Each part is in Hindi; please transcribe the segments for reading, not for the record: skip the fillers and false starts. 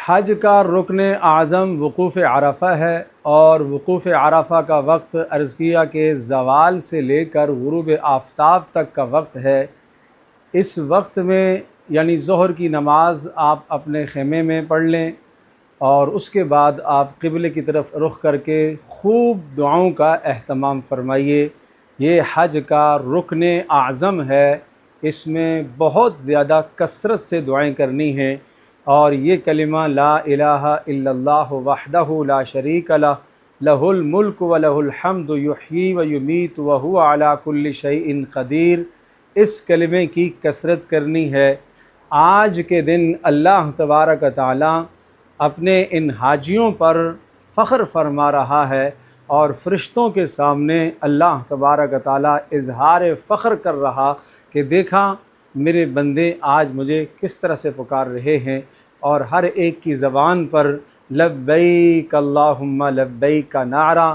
हज का रुकन आज़म वक़ूफ़ अरफ़ा है और वक़ूफ़ अरफ़ा का वक्त अर्ज़ किया के ज़वाल से लेकर गुरूब आफ्ताब तक का वक्त है। इस वक्त में यानी ज़ोहर की नमाज़ आप अपने ख़ेमे में पढ़ लें और उसके बाद आप क़िबले की तरफ रुख़ करके खूब दुआओं का एहतमाम फ़रमाइए। ये हज का रुकन आज़म है, इसमें बहुत ज़्यादा कसरत से दुआएं करनी हैं और ये कलिमा ला इलाहा इल्लल्लाहु वहदहु ला शरीका लह लहुल मुल्क व लहुल हम्दु युह्यी व युमीत व हुवा अला कुल्लि शैइन क़दीर, इस कलिमे की कसरत करनी है। आज के दिन अल्लाह तबारक व तआला अपने इन हाजियों पर फ़ख्र फरमा रहा है और फ़रिश्तों के सामने अल्लाह तबारक व तआला इज़हार फ़ख्र कर रहा कि देखा मेरे बंदे आज मुझे किस तरह से पुकार रहे हैं। और हर एक की ज़बान पर लब्बैक अल्लाहुम्मा लब्बैक का नारा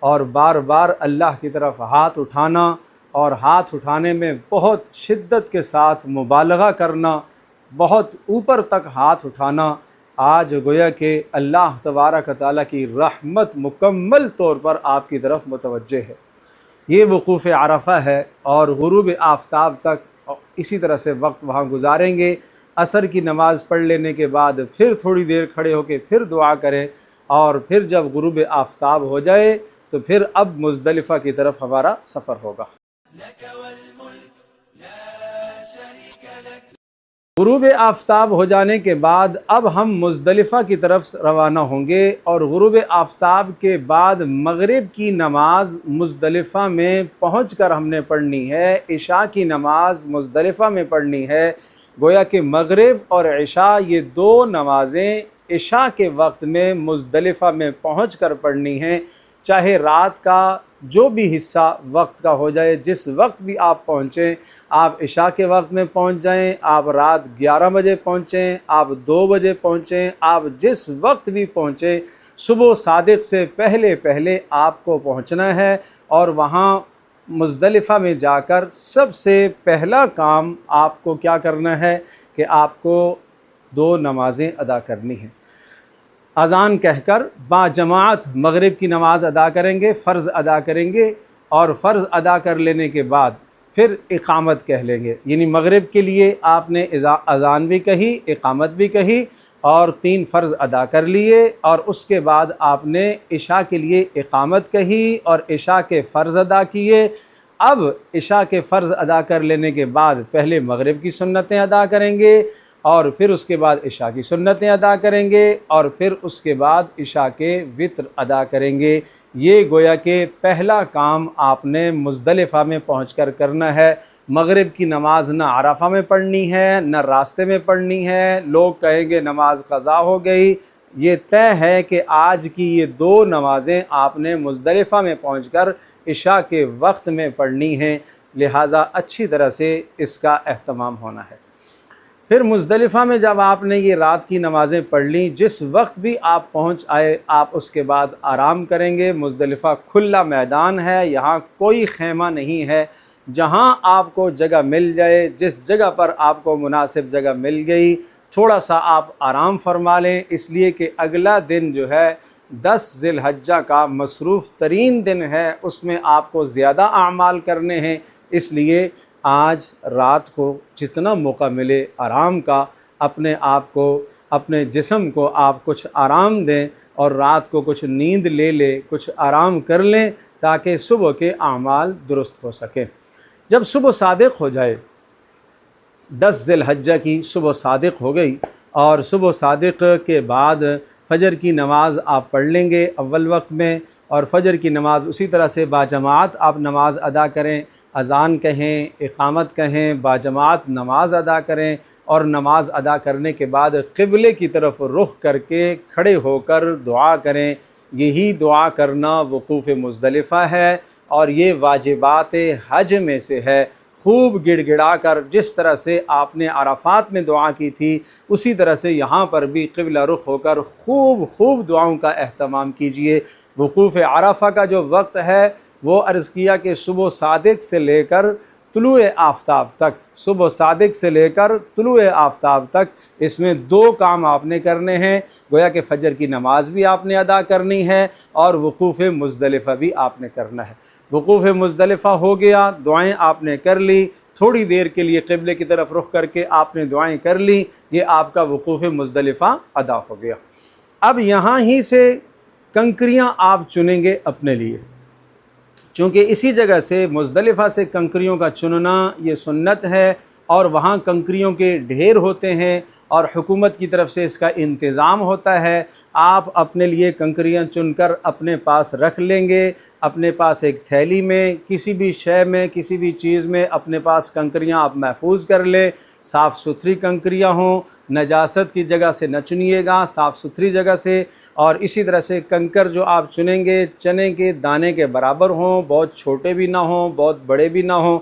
और बार बार अल्लाह की तरफ हाथ उठाना और हाथ उठाने में बहुत शिद्दत के साथ मुबालगा करना, बहुत ऊपर तक हाथ उठाना। आज गोया कि अल्लाह तबारक व तआला की रहमत मुकम्मल तौर पर आपकी तरफ मुतवज्जे है। ये वक़ूफ़ अरफ़ा है और गुरूब आफ्ताब तक इसी तरह से वक्त वहाँ गुजारेंगे। असर की नमाज़ पढ़ लेने के बाद फिर थोड़ी देर खड़े होकर फिर दुआ करें और फिर जब गुरूब आफ्ताब हो जाए तो फिर अब मुज़दलिफ़ा की तरफ हमारा सफ़र होगा। गुरूब आफ्ताब हो जाने के बाद अब हम मुज़दलिफ़ा की तरफ रवाना होंगे और गुरूब आफ्ताब के बाद मग़रिब की नमाज़ मुज़दलिफ़ा में पहुंचकर हमने पढ़नी है। इशा की नमाज़ मुज़दलिफ़ा में पढ़नी है। गोया कि मग़रिब और इशा ये दो नमाज़ें इशा के वक्त में मुज़दलिफ़ा में पहुंचकर पढ़नी हैं। चाहे रात का जो भी हिस्सा वक्त का हो जाए, जिस वक्त भी आप पहुँचें, आप इशा के वक्त में पहुँच जाएं, आप रात 11 बजे पहुँचें, आप 2 बजे पहुँचें, आप जिस वक्त भी पहुँचें, सुबह सादिक़ से पहले पहले आपको पहुँचना है। और वहाँ मुज़दलिफ़ा में जाकर सबसे पहला काम आपको क्या करना है कि आपको 2 नमाज़ें अदा करनी हैं। अज़ान कहकर बाजमात मग़रिब की नमाज़ अदा करेंगे, फ़र्ज़ अदा करेंगे और फ़र्ज़ अदा कर लेने के बाद फिर इक़ामत कह लेंगे। यानी मग़रिब के लिए आपने अज़ान भी कही, इक़ामत भी कही और 3 फ़र्ज़ अदा कर लिए और उसके बाद आपने इशा के लिए इक़ामत कही और इशा के फ़र्ज़ अदा किए। अब इशा के फ़र्ज़ अदा कर लेने के बाद पहले मग़रिब की सुन्नतें अदा करेंगे और फिर उसके बाद इशा की सुन्नतें अदा करेंगे और फिर उसके बाद इशा के वित्र अदा करेंगे। ये गोया कि पहला काम आपने मुज़दलिफ़ा में पहुंचकर करना है। मग़रिब की नमाज़ न अरफ़ा में पढ़नी है न रास्ते में पढ़नी है। लोग कहेंगे नमाज क़ज़ा हो गई। ये तय है कि आज की ये 2 नमाज़ें आपने मुज़दलिफ़ा में पहुंचकर इशा के वक्त में पढ़नी हैं, लिहाजा अच्छी तरह से इसका एहतमाम होना है। फिर मुज़दलिफ़ा में जब आपने ये रात की नमाज़ें पढ़ ली, जिस वक्त भी आप पहुँच आए आप उसके बाद आराम करेंगे। मुज़दलिफ़ा खुला मैदान है, यहाँ कोई ख़ैमा नहीं है। जहाँ आपको जगह मिल जाए, जिस जगह पर आपको मुनासिब जगह मिल गई, थोड़ा सा आप आराम फरमा लें, इसलिए कि अगला दिन जो है 10 ज़िलहज्जा का मसरूफ़ तरीन दिन है, उसमें आपको ज़्यादा आमाल करने हैं। इसलिए आज रात को जितना मौका मिले आराम का, अपने आप को, अपने जिस्म को आप कुछ आराम दें और रात को कुछ नींद ले लें, कुछ आराम कर लें ताकि सुबह के आमाल दुरुस्त हो सकें। जब सुबह सादिक़ हो जाए, 10 ज़िलहज्जा की सुबह सादिक़ हो गई और सुबह सादिक़ के बाद फ़जर की नमाज़ आप पढ़ लेंगे अव्वल वक्त में और फ़जर की नमाज़ उसी तरह से बाजमात आप नमाज़ अदा करें। अज़ान कहें, इक़ामत कहें, बाजमात नमाज़ अदा करें और नमाज़ अदा करने के बाद क़िबले की तरफ रुख़ करके खड़े होकर दुआ करें। यही दुआ करना वक़ूफ़ मुज़दलिफ़ा है और ये वाजिबात हज में से है। खूब गिड़गिड़ा कर जिस तरह से आपने अराफ़ात में दुआ की थी, उसी तरह से यहाँ पर भी क़िबला रुख़ होकर खूब दुआओं का एहतमाम कीजिए। वक़ूफ़ अरफ़ा का जो वक्त है वो अर्ज़ किया कि सुबह सादिक़ से लेकर तुलुए आफ़ताब तक, सुबह सादिक से लेकर तुलुए आफ़ताब तक, इसमें 2 काम आपने करने हैं। गोया कि फ़जर की नमाज़ भी आपने अदा करनी है और वक़ूफ़ मुज़दलिफ़ा भी आपने करना है। वक़ूफ़ मुज़दलिफ़ा हो गया, दुआएँ आपने कर ली, थोड़ी देर के लिए क़िबले की तरफ रुख़ करके आपने दुआएँ कर ली, ये आपका वक़ूफ़ मुज़दलिफ़ा अदा हो गया। अब यहाँ ही से कंकरियाँ आप चुनेंगे अपने लिए, चूँकि इसी जगह से मुज़दलिफ़ा से कंकरियों का चुनना ये सुन्नत है और वहाँ कंकरियों के ढेर होते हैं और हुकूमत की तरफ से इसका इंतज़ाम होता है। आप अपने लिए कंकरियाँ चुनकर अपने पास रख लेंगे, अपने पास एक थैली में, किसी भी शय में, किसी भी चीज़ में अपने पास कंकरियाँ आप महफूज कर लें। साफ़ सुथरी कंकरियाँ हों, नजासत की जगह से न चुनिएगा, साफ़ सुथरी जगह से। और इसी तरह से कंकर जो आप चुनेंगे चने के दाने के बराबर हों, बहुत छोटे भी ना हों, बहुत बड़े भी ना हों।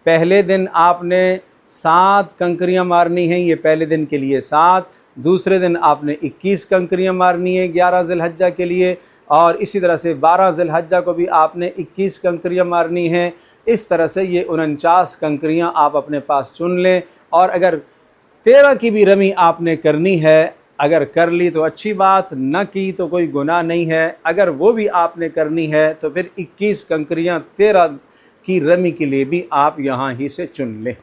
पहले दिन आपने 7 कंकरियाँ मारनी हैं, ये पहले दिन के लिए 7, दूसरे दिन आपने 21 कंकरियाँ मारनी है 11 ज़िलहज्जा के लिए, और इसी तरह से 12 ज़िलहज्जा को भी आपने 21 कंकरियाँ मारनी हैं। इस तरह से ये 49 कंकरियाँ आप अपने पास चुन लें। और अगर 13 की भी रमी आपने करनी है, अगर कर ली तो अच्छी बात, न की तो कोई गुनाह नहीं है। अगर वो भी आपने करनी है तो फिर 21 कंकरियाँ 13 की रमी के लिए भी आप यहाँ ही से चुन लें।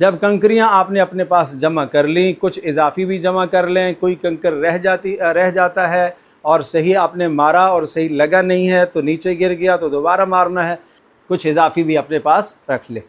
जब कंकरियाँ आपने अपने पास जमा कर ली, कुछ इजाफ़ी भी जमा कर लें, कोई कंकर रह जाता है और सही आपने मारा और सही लगा नहीं है तो नीचे गिर गया तो दोबारा मारना है, कुछ इजाफ़ी भी अपने पास रख ले।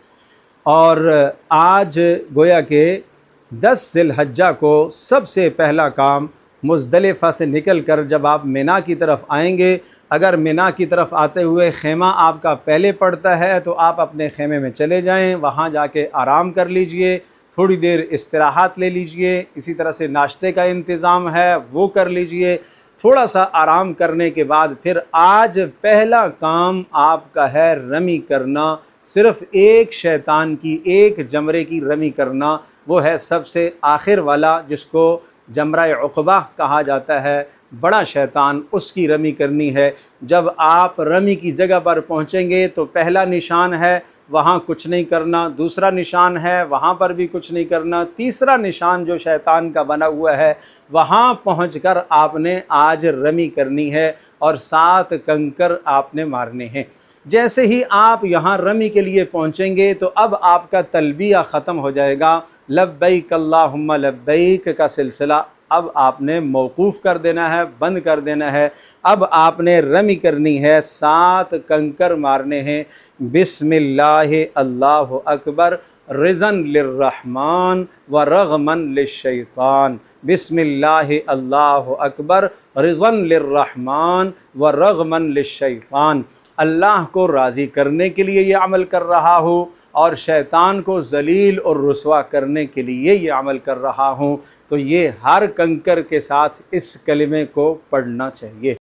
और आज गोया के 10 ज़िलहज्जा को सबसे पहला काम मुज़दलिफ़ा से निकल कर जब आप मिना की तरफ आएंगे, अगर मिना की तरफ आते हुए खेमा आपका पहले पड़ता है तो आप अपने खेमे में चले जाएं, वहाँ जाके आराम कर लीजिए, थोड़ी देर इस्तिराहत ले लीजिए। इसी तरह से नाश्ते का इंतज़ाम है वो कर लीजिए। थोड़ा सा आराम करने के बाद फिर आज पहला काम आपका है रमी करना, सिर्फ़ एक शैतान की, एक जमरे की रमी करना। वो है सबसे आखिर वाला, जिसको जमरा उक़बा कहा जाता है, बड़ा शैतान, उसकी रमी करनी है। जब आप रमी की जगह पर पहुँचेंगे तो पहला निशान है, वहाँ कुछ नहीं करना, दूसरा निशान है, वहाँ पर भी कुछ नहीं करना, तीसरा निशान जो शैतान का बना हुआ है वहाँ पहुँचकर आपने आज रमी करनी है और 7 कंकर आपने मारने हैं। जैसे ही आप यहाँ रमी के लिए पहुँचेंगे तो अब आपका तलबिया ख़त्म हो जाएगा, लब्बैक अल्लाहुम्मा लब्बैक का सिलसिला अब आपने मौकूफ़ कर देना है, बंद कर देना है। अब आपने रमी करनी है, 7 कंकर मारने हैं। बिस्मिल्लाह अल्लाहु अकबर रिज़न लिर्रहमान व रग़मन लिश्शैतान। बिस्मिल्लाह अल्लाहु अकबर रिज़न लिर्रहमान व रग़मन लिश्शैतान। अल्लाह को राज़ी करने के लिए ये अमल कर रहा हूँ और शैतान को ज़लील और रुसवा करने के लिए ये अमल कर रहा हूँ। तो ये हर कंकर के साथ इस कलिमे को पढ़ना चाहिए।